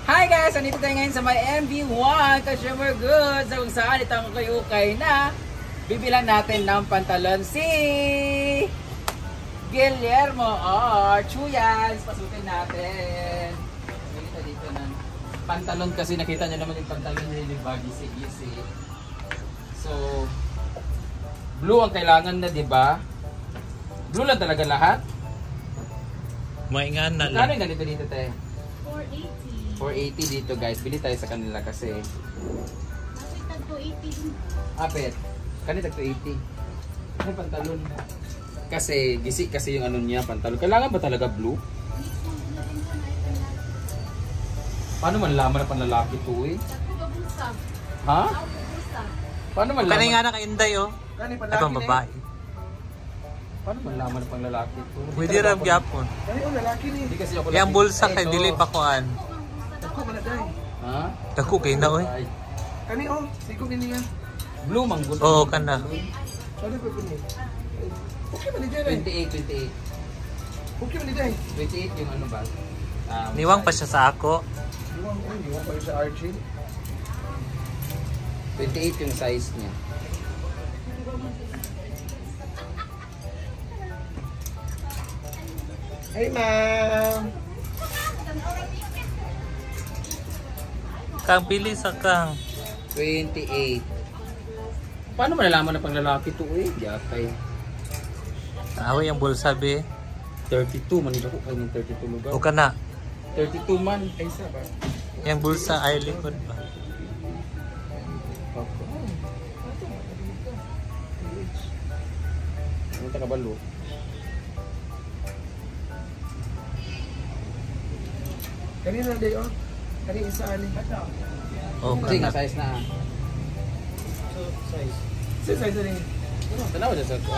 Hi guys! Andito tayo ngayon sa may MV1 Consumer Goods kung saan itang kayo-kay na bibilan natin ng pantalon si Guillermo or Chuyans. Pasukin natin. Dito ng pantalon kasi nakita nyo naman yung pantalon niya yung baggy si. So, blue ang kailangan na, di ba? Blue lang talaga lahat. Maingan na lang. lang. Ano yung ganito dito tayo? 480 dito guys. Bili tayo sa kanila kasi. Kasi tag 280. Apet. Kanina tag 280. Ano pantalon? Kasi gisi kasi yung ano niya pantalon. Kailangan ba talaga blue? Paano man laman na panlalaki to eh? Ha? Paano man laman? Kanina nga na ka-inday oh. Ay pang babae. Paano man laman na panlalaki to? Pwede ram gyapon. lalaki ni. Hindi kasi ako Yang laki. bulsa kay dili pa kuan. Ako manaday. Ha? Dako kay na oy. Ay, Kani oh, sigog ni niya. blue man good. Oo kana. Ano pa ni? Okay man ni day. 28. Okay man ni day. 28 yung ano ba? Niwang pa siya sa ako. Iwan pa sa Archie. 28 yung size niya. Hey ma'am. Kang pili sa kang. 28. Paano malalaman na pang lalaki to eh? Yakay. Away ang bulsa be. 32 man ito ko kayo ng 32 lugar. O kana. 32 man. Ay sa ba? Yang bulsa ay likod pa. Ano ta kabalo? Kani na day oh. Kani isa ani. O Kasi nga kana. size na. Size. Size ni. Ano? Tanaw dyan sa ito.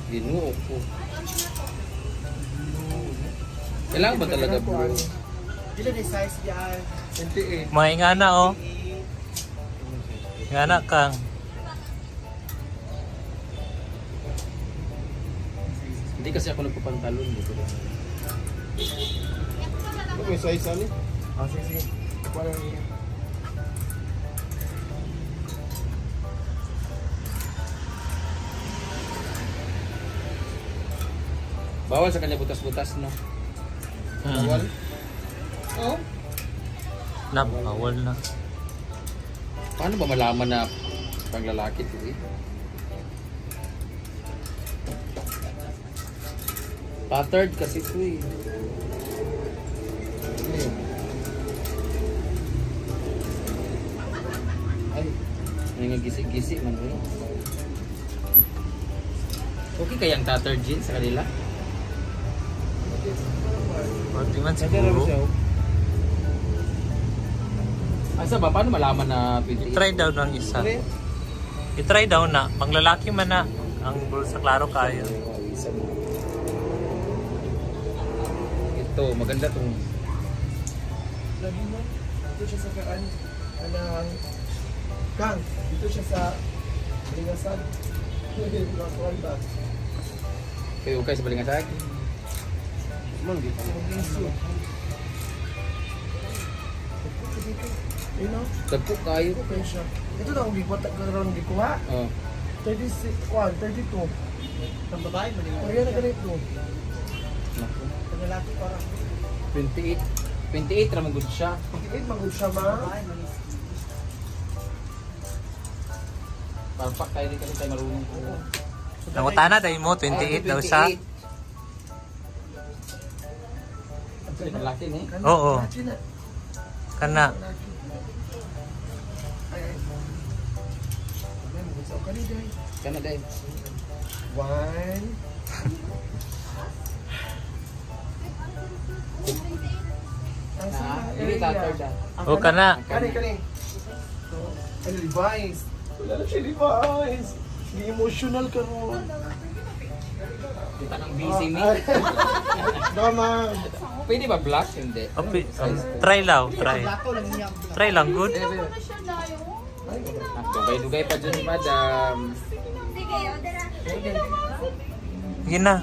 Ginuo ko. Kailangan ba talaga blue? Dili ni size yan. 28. Maingan na oh. Ngana kang. Hindi kasi ako nagpapantalon dito. Ano may size ani? Ah sige. Wala niya. Bawal sa kanya butas-butas, no? Bawal. Oh. Na bawal na. Paano ba malaman na pang lalaki to eh? Patterned kasi ito eh. Ay, may nga gisi-gisi man eh. Okay kayang tattered jeans sa kanila? Pwede man siguro. Asa ba? Paano malaman na pwede? I-try daw ng isa. I-try daw na. Pang lalaki man na. Ang bulsa klaro kayo. Ito, maganda tong. Lagi mo. Dito siya sa kaan. Anang Kang, dito siya sa Lingasan. Kayo okay sa balingasag? Mang dito. You know? Tagpo kayo. Okay siya. Ito na ang gikwat karon gikuha. Oh. 36, 32. Ang babae man yung. Korea na ganito. Naku. Ang lalaki para 28. 28 naman good siya. 28 magud siya ma. Parpak tayo din kasi tayo marunong ko. Nangutana dahil mo, 28 daw siya. Ay, malaki na eh. Oo. Kana. Kana dahil. 1. Hindi tattered ah. O kana. Kani. Ay, Levi's. Wala na siya Levi's. Hindi emotional ka ron. Kita kang busy me. Dama. Pwede ba black? Hindi. Okay. Try lang. Try. Try lang. Good. Dugay-dugay pa dyan, madam. Sige, o, dara. Sige na.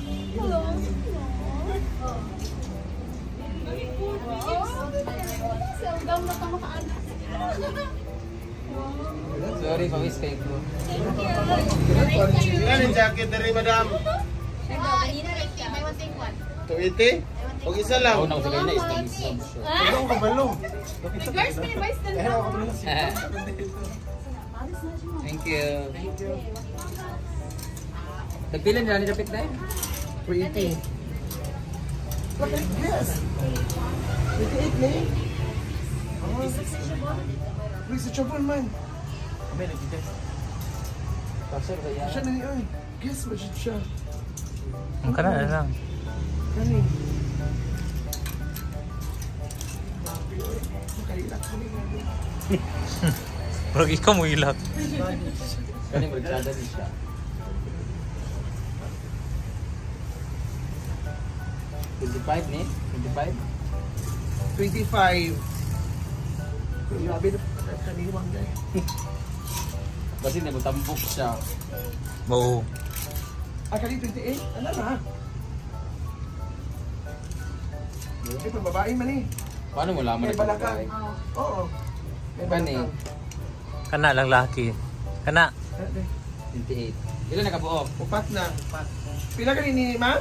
Selgam na ka makaanak. Sorry, pawis kayo ko. Ilan yung jacket na rin, madam? May one take one. 280? Huwag isa lang. Ako na ko sa kanya, isang siya. Ikaw ka balo. Girls, may advice na lang. Thank you. Nagpilan nila ni Japit na yun? 380. Yes. 28 na eh. Please, sa chapon man. Kami nag-guess. Pastor ba yan? Siya na niya. Guess ba siya? Ang kana na lang. Kani. Makalilak ko niya. Bro, ikaw mo ilak. Kani magkada din siya. $25 ni? $25? 25. Grabe na kaniwang na eh. Kasi nagutambok siya. Oo. Kali 28? Ano na? Okay, babae man eh. Paano mo laman May ito? balakang. Oo. May Kani? balakang. Kana lang laki. Kana. 28. Ilan nakabuo? Upat na. Pila ka ni ma'am?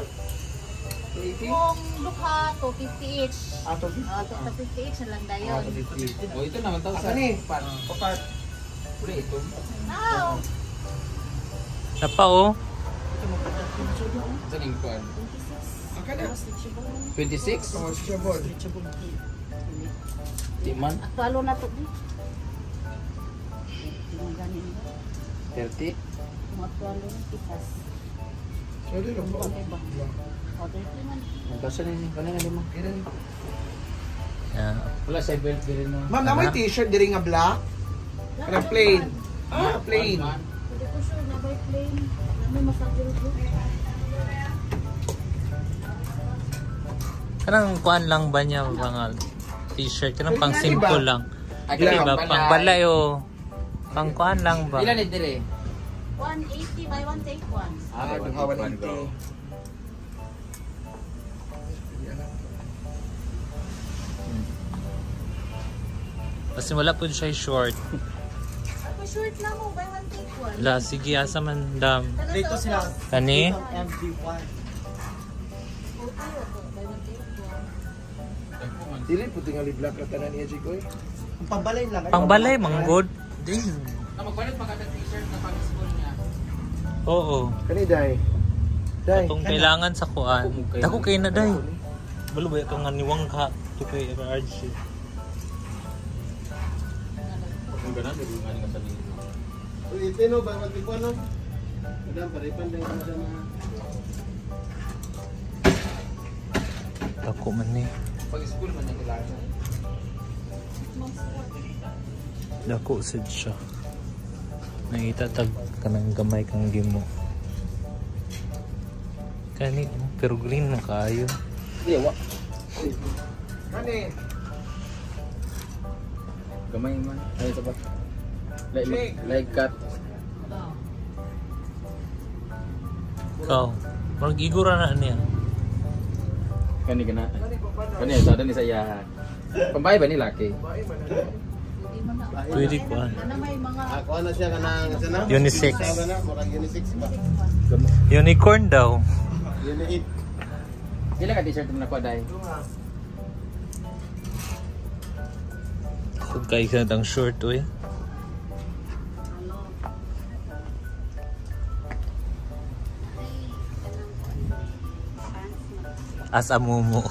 280? Kung lukha, 250 each. Ato 50. 250 each na lang dayon. O ito naman tao Asa sa... ni? Upat. Uli ito. Oh, Napa oh. Saan yung kuwan? Aka na. 26? Oo, si Chabon. Di man? Actualo na to. Mga ganin. 30? Mga actualo na pitas. Sorry lang po. Okay ba? O, 30 man. Magkasa na yun. Kanina lima. Yeah. Wala sa belt din no. Ma'am, na may t-shirt diri nga black? Kana plain. Plain. Hindi ko sure na by plain. May masakit ko. Kanang kuan lang ba niya mga t-shirt? Kanang pang Ilan simple iba? lang. Agad Diba? Pang balay o. Pang kuan lang ba? Ilan ni dire? 180 by 1 take one. Duha 180. Kasi wala po siya short. Ako short na mo by 1 take one. La, sige, asa man dam. Dito sila. Kani? Dili po tingali black na tanan niya Jikoy. Pang balay, manggod. Din. Na magpalit maganda t-shirt na pang school niya. Oo. Kani dai. Dai. Kung kailangan sa kuan. Dako kay na day. Balo ba ito nga niwang ka. Ito kay RG. Kung ganun, hindi nga nga sabihin. 280 no, ba magtikuan no? Madam, paripan lang ka sa mga... Dako man ni. Pag school man niya kailangan. Dako sad siya. Naitatag ka ng gamay kang gimo. Kani, pero green na kaayo. Hindi, wa. Kani. Gamay man. Ay, sabat. Like cut. Ikaw, marag igura na niya. Kani gana. Kani ay sada ni sa iyahan. Pambay ba ni laki? Bae man. Hindi mo na. Pwede kuan. Ano may mga Ako na siya kanang sana? Unisex. Sabi na, murag unisex ba? Unicorn daw. Unihit. Pila ka t-shirt mo nakuha dahil? Kung kaya ka ng short, uy. ano. As a mumu.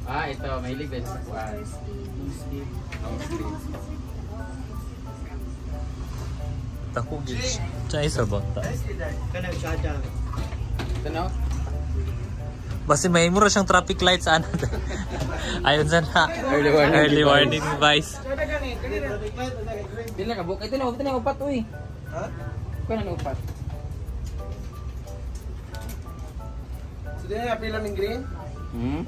Ah, ito. Mahilig dahil sa kuhaan. Tako gid. Sa isa ba ta? Kanang sadya. Ito no? Basta may mura siyang traffic lights ana. Ayon sa na. Early warning Early warning device. Kada gani, kani na. Pila ka buka. Ito na upat uy. Ha? Kuha na upat. So din na pila ning green. Hmm?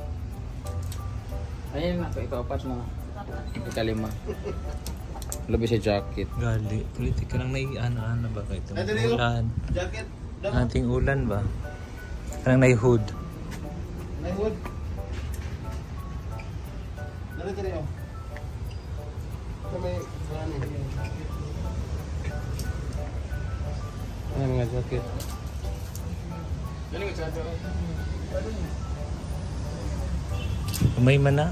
Ayun na. Ito upat mo. Ikalima. Labi sa jacket. Gali. Politika lang naiana-ana ba kayo? Ay, dali, oh. Ulan. Jacket. Ating ulan ba? Kanang nai-hood. Naiwood. Dali dali oh. Sa may ano. Ay mga jacket. Ano yung jacket? May man na.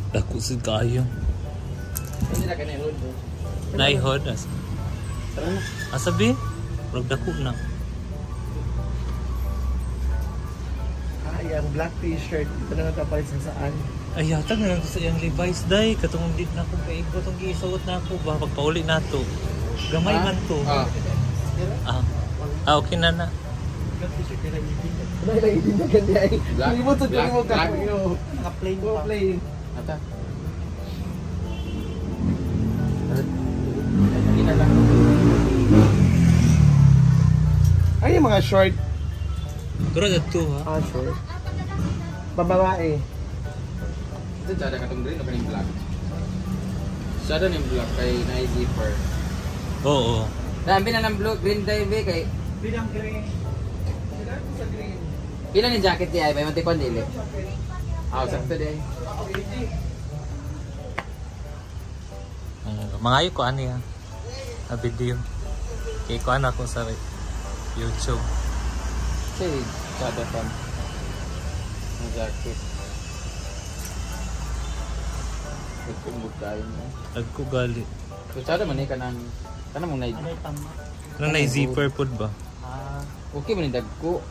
Dako si kayo. Hindi na kanina hood. Nai-hood as. Asabi? Rog dako na. Ay, ang black t-shirt. Ito na nagkapalit sa saan. Ay, yata na lang sa iyang Levi's day. Katong di na akong kaigo itong giisuot na ako ba? Pagpauli na to. Gamay man to. Okay na na. Black t-shirt nila ibig. Ano yung ibig na ganda ay? Black, Hindi mo to, black, hindi mo black. Naka-plain pa. Plain. Ata. Kita lang. Ay, yung mga short. Pero to ha? Short. Babae. Ito sada katong green o kaning black? Sada ning black kay na zipper. Oo. Dami na ng blue, green dye be kay Bilang green. Sila sa green. pila ni jacket di ay may mantikon dili. Sakto day. Mangayo ko ano yan. A video. Kaya ko ano ako sa YouTube. Say sada pan. Ang jacket. Ito mo kayo mo. Nagko gali. So sada man ka nang kanang mong naid. Nang na-zipper pod ba? Okay man ni dagko.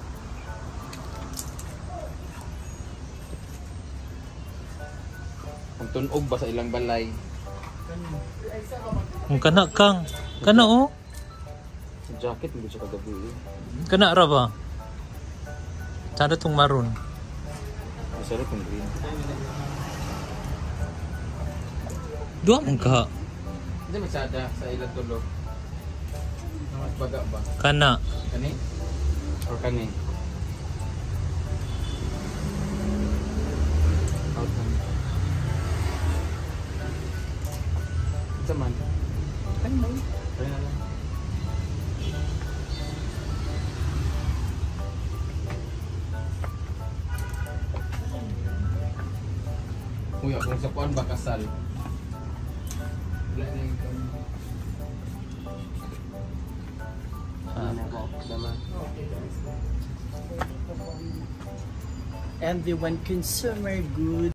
Kung tunog ba sa ilang balay? Kung kana kang. Kana oh. Sa jacket mo siya kagabi. Kana ra ba? Sada tong maroon. Masarap kung green. Duwa mong ka. Hindi masyada sa ilang tulog. Baga ba? Kana. Kani? Or kani? Out man. Ito man. Kani man. Kani na lang. Uy, kung sa kuan ba kasal? Wala na yung kani. And they want consumer goods.